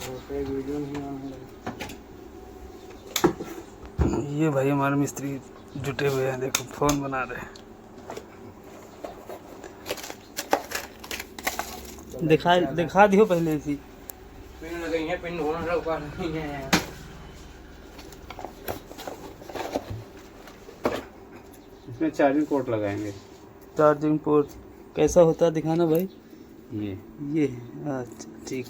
Video नहीं आने लगा। ये भाई हमारे मिस्त्री जुटे हुए हैं, देखो फोन बना रहे हैं। दिखा दियो पहले इसी पिन लगी है, पिन होना रोका नहीं है। इसमें चार्जिंग पोर्ट लगाएंगे। चार्जिंग पोर्ट कैसा होता है दिखाना भाई। ये अच्छा ठीक।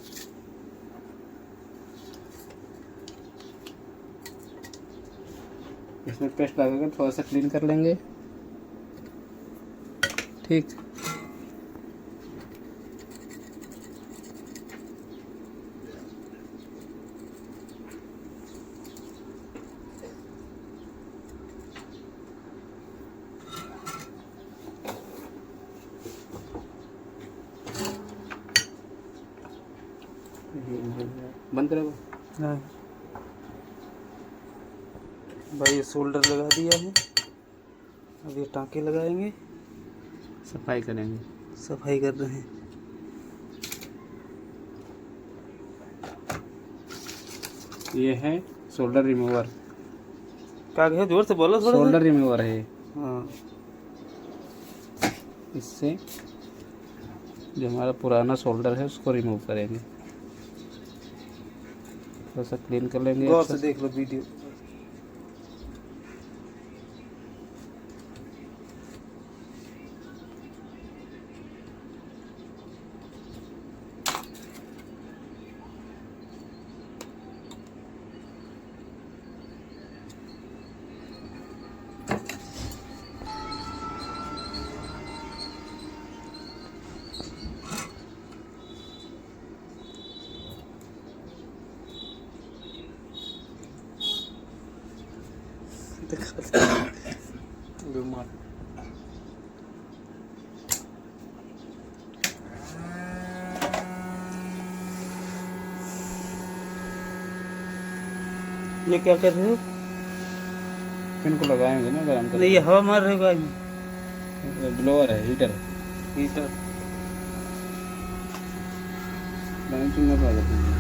इसमें पेस्ट लगाकर थोड़ा सा क्लीन कर लेंगे। ठीक। बंद करो भाई। ये शोल्डर लगा दिया है, अब ये टाँके लगाएंगे, सफाई करेंगे। सफाई कर रहे हैं। ये है शोल्डर रिमूवर। क्या कहे, जोर से बोलो थोड़ा। शोल्डर रिमूवर है। हाँ, इससे जो हमारा पुराना शोल्डर है उसको रिमूव करेंगे, थोड़ा सा क्लीन कर लेंगे। गौर से देख लो वीडियो। ये क्या कर रहे हो? पिन को लगाएंगे ना गरम कर। नहीं, ये हवा मार रहे हो। ब्लोअर है, हीटर। हीटर बैंकिंग में लगा देते हैं।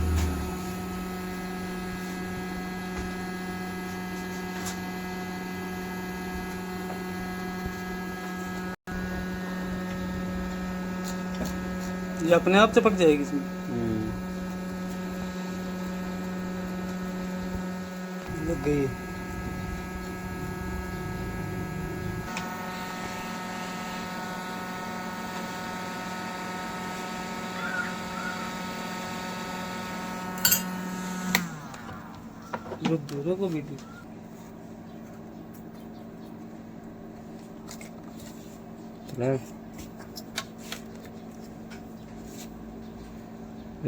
ये अपने आप चिपक जाएगी इसमें। लग गई है। जो दूरों को भी दी।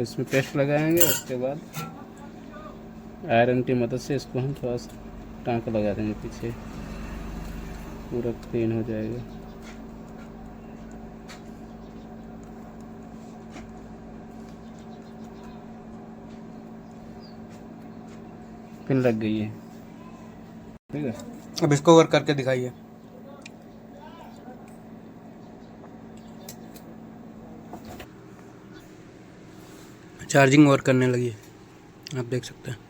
इसमें पेस्ट लगाएंगे, उसके बाद आयरन की मदद से इसको हम थोड़ा सा टाँका लगा देंगे पीछे, पूरा क्लीन हो जाएगा। पिन लग गई है, ठीक है। अब इसको वर्क करके दिखाइए। चार्जिंग वर्क करने लगी है, आप देख सकते हैं।